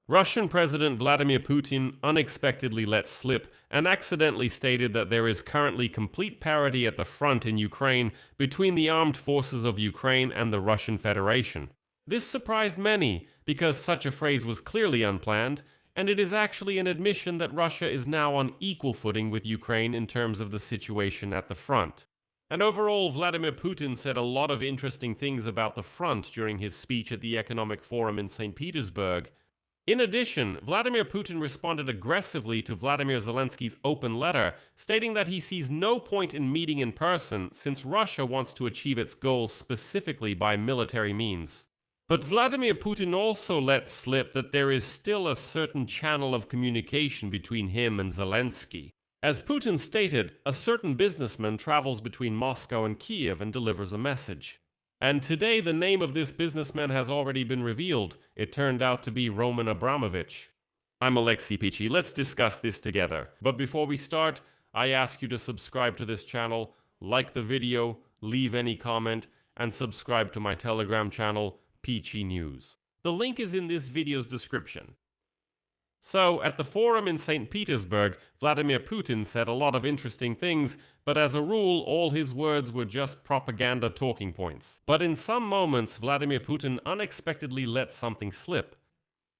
Russian President Vladimir Putin unexpectedly let slip and accidentally stated that there is currently complete parity at the front in Ukraine between the armed forces of Ukraine and the Russian Federation. This surprised many because such a phrase was clearly unplanned, and it is actually an admission that Russia is now on equal footing with Ukraine in terms of the situation at the front. And overall, Vladimir Putin said a lot of interesting things about the front during his speech at the Economic Forum in St. Petersburg. In addition, Vladimir Putin responded aggressively to Vladimir Zelensky's open letter, stating that he sees no point in meeting in person since Russia wants to achieve its goals specifically by military means. But Vladimir Putin also let slip that there is still a certain channel of communication between him and Zelensky. As Putin stated, a certain businessman travels between Moscow and Kiev and delivers a message. And today the name of this businessman has already been revealed. It turned out to be Roman Abramovich. I'm Alexei Pechiy. Let's discuss this together. But before we start, I ask you to subscribe to this channel, like the video, leave any comment, and subscribe to my Telegram channel, Pechiy News. The link is in this video's description. So, at the forum in St. Petersburg, Vladimir Putin said a lot of interesting things, but as a rule, all his words were just propaganda talking points. But in some moments, Vladimir Putin unexpectedly let something slip.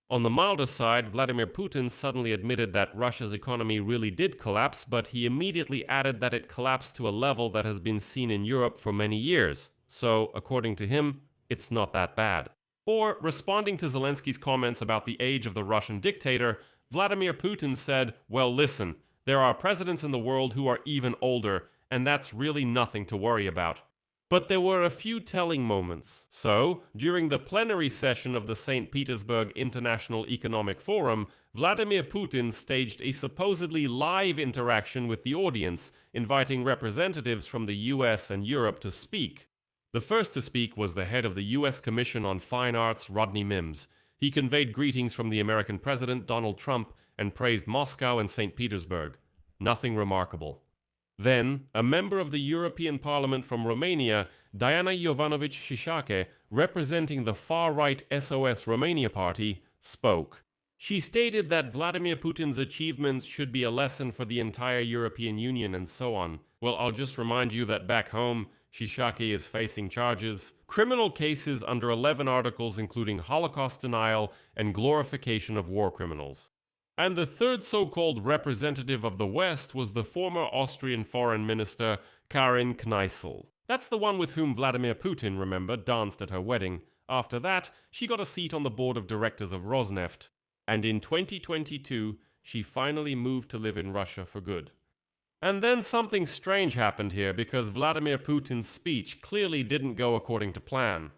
On the milder side, Vladimir Putin suddenly admitted that Russia's economy really did collapse, but he immediately added that it collapsed to a level that has been seen in Europe for many years. So, according to him, it's not that bad. Or, responding to Zelensky's comments about the age of the Russian dictator, Vladimir Putin said, well, listen, there are presidents in the world who are even older, and that's really nothing to worry about. But there were a few telling moments. So, during the plenary session of the St. Petersburg International Economic Forum, Vladimir Putin staged a supposedly live interaction with the audience, inviting representatives from the US and Europe to speak. The first to speak was the head of the U.S. Commission on Fine Arts, Rodney Mims. He conveyed greetings from the American president, Donald Trump, and praised Moscow and St. Petersburg. Nothing remarkable. Then, a member of the European Parliament from Romania, Diana Jovanovic-Cicșache, representing the far-right SOS Romania party, spoke. She stated that Vladimir Putin's achievements should be a lesson for the entire European Union and so on. Well, I'll just remind you that back home, Cicșache is facing charges, criminal cases under 11 articles including Holocaust denial and glorification of war criminals. And the third so-called representative of the West was the former Austrian foreign minister Karin Kneißl. That's the one with whom Vladimir Putin, remember, danced at her wedding. After that, she got a seat on the board of directors of Rosneft. And in 2022, she finally moved to live in Russia for good. And then something strange happened here because Vladimir Putin's speech clearly didn't go according to plan.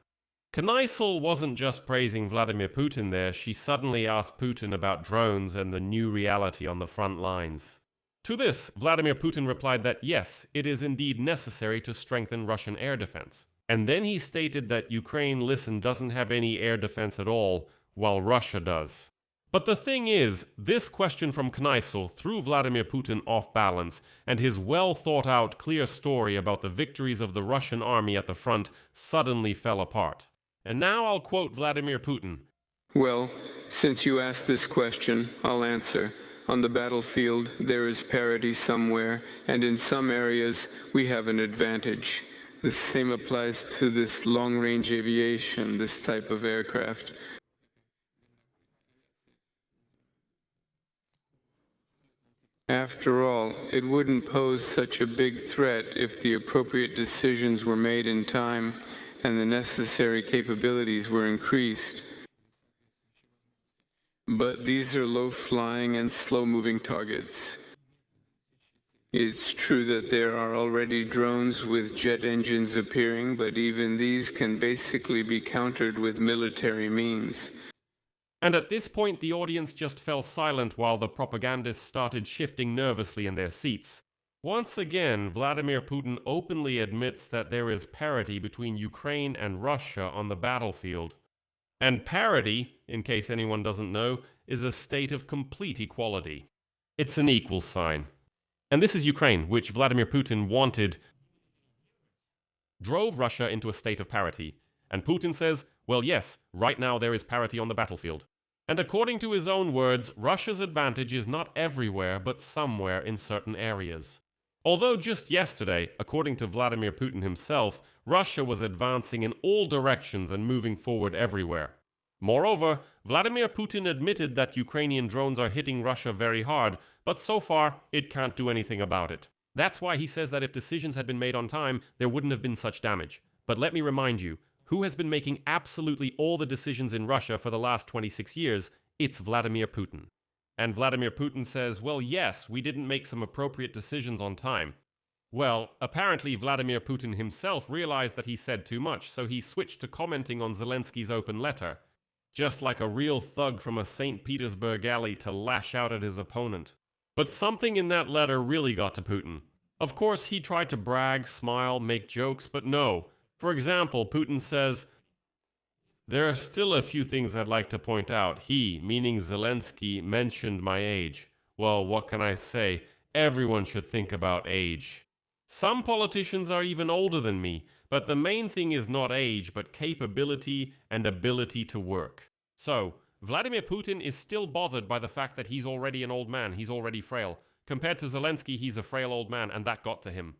Kneißl wasn't just praising Vladimir Putin there, she suddenly asked Putin about drones and the new reality on the front lines. To this, Vladimir Putin replied that yes, it is indeed necessary to strengthen Russian air defense. And then he stated that Ukraine, doesn't have any air defense at all, while Russia does. But the thing is, this question from Kneißl threw Vladimir Putin off balance, and his well-thought-out, clear story about the victories of the Russian army at the front suddenly fell apart. And now I'll quote Vladimir Putin. Well, since you asked this question, I'll answer. On the battlefield, there is parity somewhere, and in some areas, we have an advantage. The same applies to this long-range aviation, this type of aircraft. After all, it wouldn't pose such a big threat if the appropriate decisions were made in time and the necessary capabilities were increased. But these are low-flying and slow-moving targets. It's true that there are already drones with jet engines appearing, but even these can basically be countered with military means. And at this point, the audience just fell silent while the propagandists started shifting nervously in their seats. Once again, Vladimir Putin openly admits that there is parity between Ukraine and Russia on the battlefield. And parity, in case anyone doesn't know, is a state of complete equality. It's an equal sign. And this is Ukraine, which Vladimir Putin wanted, drove Russia into a state of parity. And Putin says, well, yes, right now there is parity on the battlefield. And according to his own words, Russia's advantage is not everywhere, but somewhere in certain areas. Although just yesterday, according to Vladimir Putin himself, Russia was advancing in all directions and moving forward everywhere. Moreover, Vladimir Putin admitted that Ukrainian drones are hitting Russia very hard, but so far, it can't do anything about it. That's why he says that if decisions had been made on time, there wouldn't have been such damage. But let me remind you, who has been making absolutely all the decisions in Russia for the last 26 years? It's Vladimir Putin. And Vladimir Putin says, well, yes, we didn't make some appropriate decisions on time. Well, apparently Vladimir Putin himself realized that he said too much, so he switched to commenting on Zelensky's open letter. Just like a real thug from a St. Petersburg alley to lash out at his opponent. But something in that letter really got to Putin. Of course, he tried to brag, smile, make jokes, but no. For example, Putin says, "There are still a few things I'd like to point out. He, meaning Zelensky, mentioned my age. Well, what can I say? Everyone should think about age. Some politicians are even older than me, but the main thing is not age, but capability and ability to work." So, Vladimir Putin is still bothered by the fact that he's already an old man, he's already frail. Compared to Zelensky, he's a frail old man, and that got to him.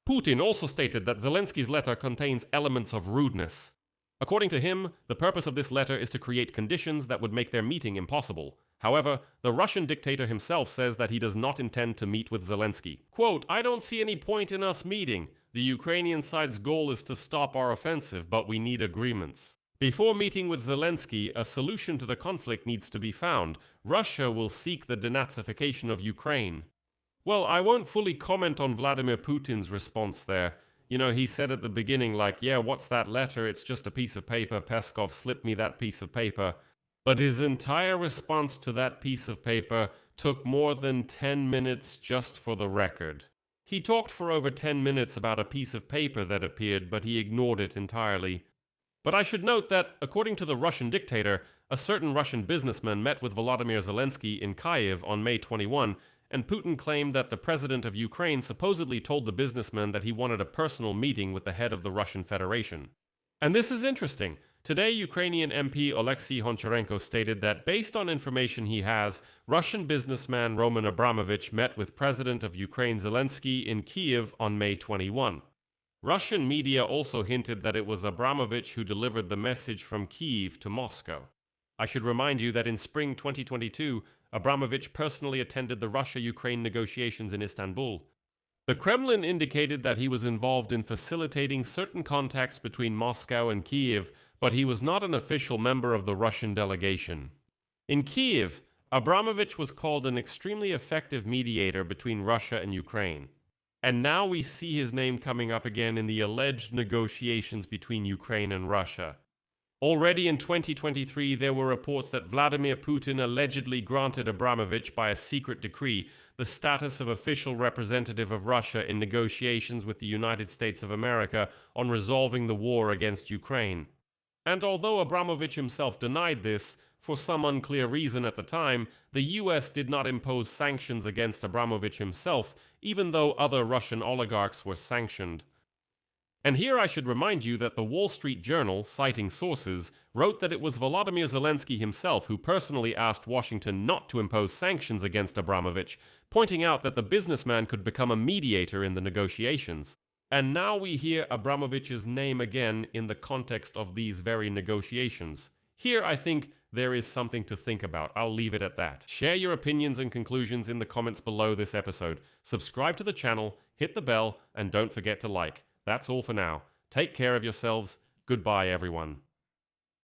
Putin also stated that Zelensky's letter contains elements of rudeness. According to him, the purpose of this letter is to create conditions that would make their meeting impossible. However, the Russian dictator himself says that he does not intend to meet with Zelensky. Quote, "I don't see any point in us meeting. The Ukrainian side's goal is to stop our offensive, but we need agreements. Before meeting with Zelensky, a solution to the conflict needs to be found. Russia will seek the denazification of Ukraine." Well, I won't fully comment on Vladimir Putin's response there. He said at the beginning, like, yeah, what's that letter? It's just a piece of paper. Peskov slipped me that piece of paper. But his entire response to that piece of paper took more than 10 minutes just for the record. He talked for over 10 minutes about a piece of paper that appeared, but he ignored it entirely. But I should note that, according to the Russian dictator, a certain Russian businessman met with Volodymyr Zelensky in Kyiv on May 21, and Putin claimed that the president of Ukraine supposedly told the businessman that he wanted a personal meeting with the head of the Russian Federation. And this is interesting. Today, Ukrainian MP Oleksiy Honcharenko stated that based on information he has, Russian businessman Roman Abramovich met with President of Ukraine Zelensky in Kyiv on May 21. Russian media also hinted that it was Abramovich who delivered the message from Kyiv to Moscow. I should remind you that in spring 2022, Abramovich personally attended the Russia-Ukraine negotiations in Istanbul. The Kremlin indicated that he was involved in facilitating certain contacts between Moscow and Kyiv, but he was not an official member of the Russian delegation. In Kyiv, Abramovich was called an extremely effective mediator between Russia and Ukraine. And now we see his name coming up again in the alleged negotiations between Ukraine and Russia. Already in 2023, there were reports that Vladimir Putin allegedly granted Abramovich by a secret decree the status of official representative of Russia in negotiations with the United States of America on resolving the war against Ukraine. And although Abramovich himself denied this, for some unclear reason at the time, the US did not impose sanctions against Abramovich himself, even though other Russian oligarchs were sanctioned. And here I should remind you that the Wall Street Journal, citing sources, wrote that it was Volodymyr Zelensky himself who personally asked Washington not to impose sanctions against Abramovich, pointing out that the businessman could become a mediator in the negotiations. And now we hear Abramovich's name again in the context of these very negotiations. Here I think there is something to think about. I'll leave it at that. Share your opinions and conclusions in the comments below this episode. Subscribe to the channel, hit the bell, and don't forget to like. That's all for now. Take care of yourselves. Goodbye, everyone.